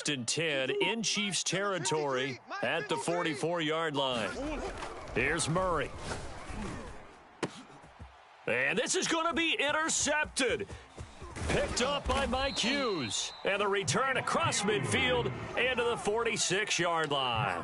and 10 in Chiefs territory at the 44-yard line. Here's Murray. And this is going to be intercepted. Picked up by Mike Hughes. And the return across midfield into the 46-yard line.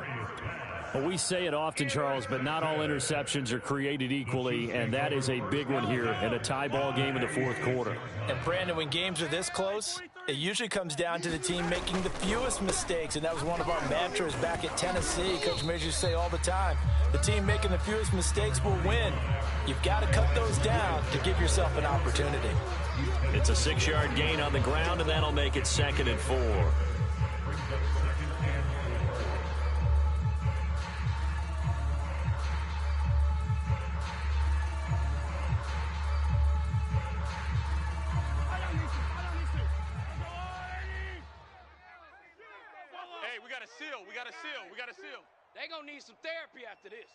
Well, we say it often, Charles, but not all interceptions are created equally, and that is a big one here in a tie ball game in the fourth quarter. And, Brandon, when games are this close, it usually comes down to the team making the fewest mistakes, and that was one of our mantras back at Tennessee. Coach Mears used to say all the time, the team making the fewest mistakes will win. You've got to cut those down to give yourself an opportunity. It's a 6-yard gain on the ground, and that'll make it 2nd and 4. We got to seal. They're going to need some therapy after this.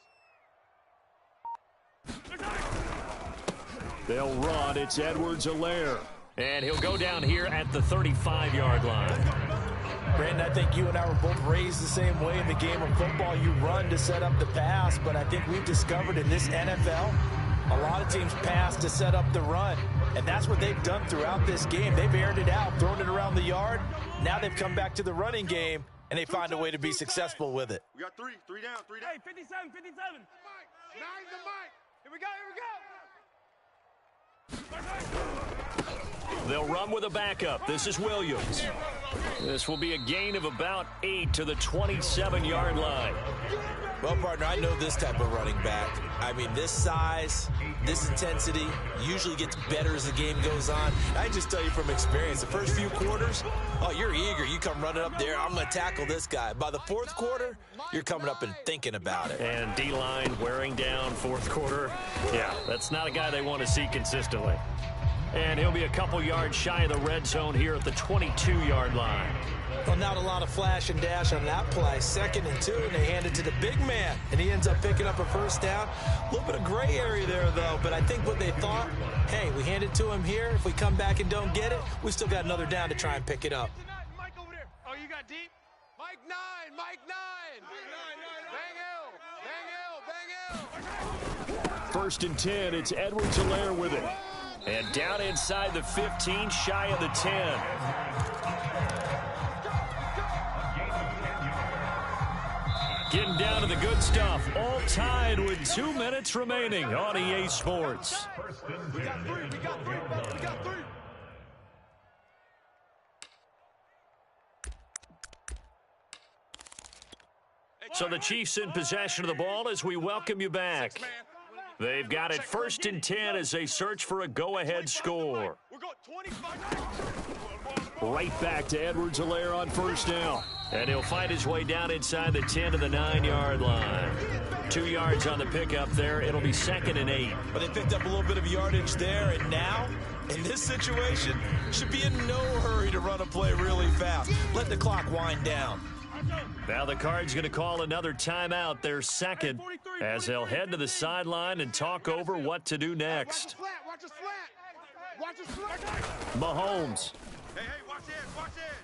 They'll run. It's Edwards-Helaire. And he'll go down here at the 35-yard line. Brandon, I think you and I were both raised the same way in the game of football. You run to set up the pass, but I think we've discovered in this NFL, a lot of teams pass to set up the run. And that's what they've done throughout this game. They've aired it out, thrown it around the yard. Now they've come back to the running game, and they find a way to be successful with it. We got three down. Hey, 57. 57. Nine's the mic. Here we go. They'll run with a backup. This is Williams. This will be a gain of about 8 to the 27-yard line. Well, partner, I know this type of running back. I mean, this size, this intensity usually gets better as the game goes on. I just tell you from experience, the first few quarters, oh, you're eager. You come running up there, I'm going to tackle this guy. By the fourth quarter, you're coming up and thinking about it. And D-line wearing down fourth quarter. Yeah, that's not a guy they want to see consistently. And he'll be a couple yards shy of the red zone here at the 22-yard line. Well, not a lot of flash and dash on that play. 2nd and 2, and they hand it to the big man, and he ends up picking up a first down. A little bit of gray area there, though, but I think what they thought, hey, we hand it to him here. If we come back and don't get it, we still got another down to try and pick it up. Mike over there. Oh, you got deep? Mike 9. Bang Hill. 1st and 10, it's Edwards-Helaire with it. And down inside the 15, shy of the 10. Getting down to the good stuff. All tied with 2 minutes remaining on EA Sports. We got three. So the Chiefs in possession of the ball as we welcome you back. They've got it 1st and 10 as they search for a go-ahead score. Right back to Edwards-Helaire on 1st down. And he'll find his way down inside the 10 to the 9-yard line. 2 yards on the pickup there. It'll be 2nd and 8. But they picked up a little bit of yardage there, and now, in this situation, should be in no hurry to run a play really fast. Let the clock wind down. Now the Cards going to call another timeout, their 2nd, as they'll head to the sideline and talk over what to do next. Mahomes.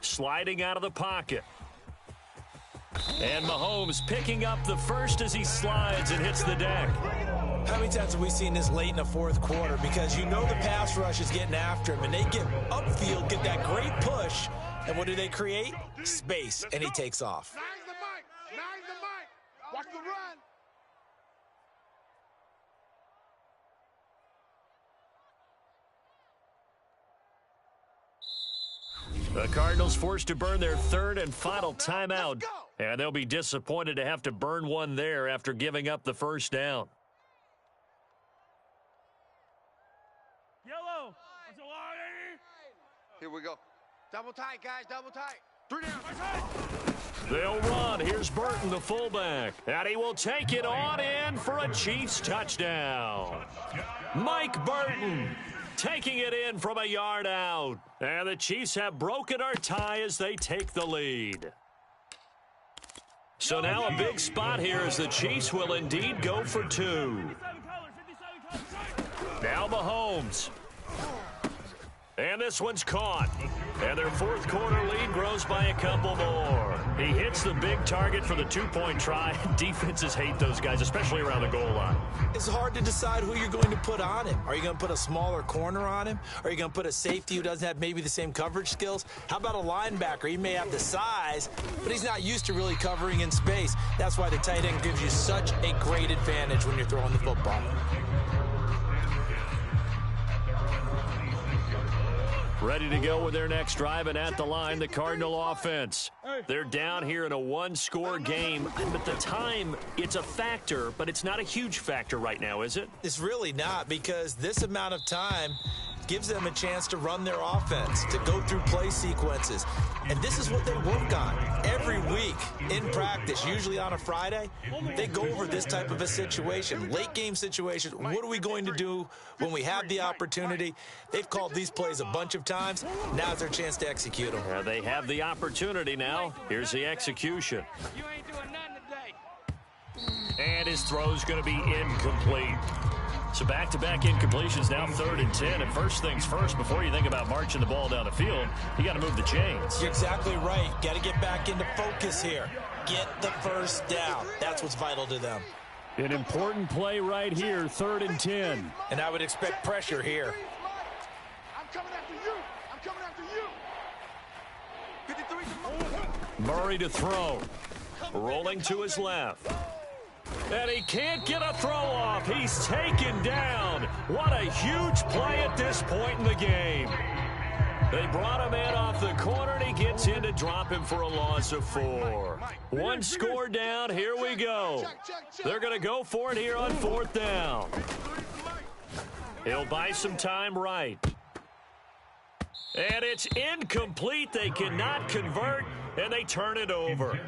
Sliding out of the pocket. And Mahomes picking up the first as he slides and hits the deck. How many times have we seen this late in the fourth quarter? Because you know the pass rush is getting after him, and they get upfield, get that great push, and what do they create? Space, and he takes off. Nine's the mic. Watch the run. The Cardinals forced to burn their 3rd and final timeout. And they'll be disappointed to have to burn one there after giving up the first down. Yellow. Here we go. Double tight, guys. Double tight. 3 down. They'll run. Here's Burton, the fullback. And he will take it on in for a Chiefs touchdown. Mike Burton taking it in from a yard out. And the Chiefs have broken our tie as they take the lead. So now a big spot here as the Chiefs will indeed go for 2. Now Mahomes. And this one's caught. And their fourth quarter lead grows by a couple more. He hits the big target for the two-point try. Defenses hate those guys, especially around the goal line. It's hard to decide who you're going to put on him. Are you going to put a smaller corner on him? Are you going to put a safety who doesn't have maybe the same coverage skills? How about a linebacker? He may have the size, but he's not used to really covering in space. That's why the tight end gives you such a great advantage when you're throwing the football. Ready to go with their next drive, and at the line, the Cardinal offense. They're down here in a one-score game, but the time, it's a factor, but it's not a huge factor right now, is it? It's really not, because this amount of time gives them a chance to run their offense, to go through play sequences. And this is what they work on every week in practice, usually on a Friday. They go over this type of a situation, late game situation. What are we going to do when we have the opportunity? They've called these plays a bunch of times. Now's their chance to execute them. Yeah, they have the opportunity now. Here's the execution. You ain't doing nothing today. And his throw's going to be incomplete. So back-to-back incompletions, now 3rd and 10. And first things first, before you think about marching the ball down the field, you got to move the chains. You're exactly right. Got to get back into focus here. Get the first down. That's what's vital to them. An important play right here, 3rd and 10. And I would expect pressure here. I'm coming after you. I'm coming after you. 53 Murray to throw. Rolling to his left. And he can't get a throw off. He's taken down. What a huge play at this point in the game. They brought him in off the corner, and he gets in to drop him for a loss of 4. One score down. Here we go. They're going to go for it here on 4th down. He'll buy some time right. And it's incomplete. They cannot convert, and they turn it over.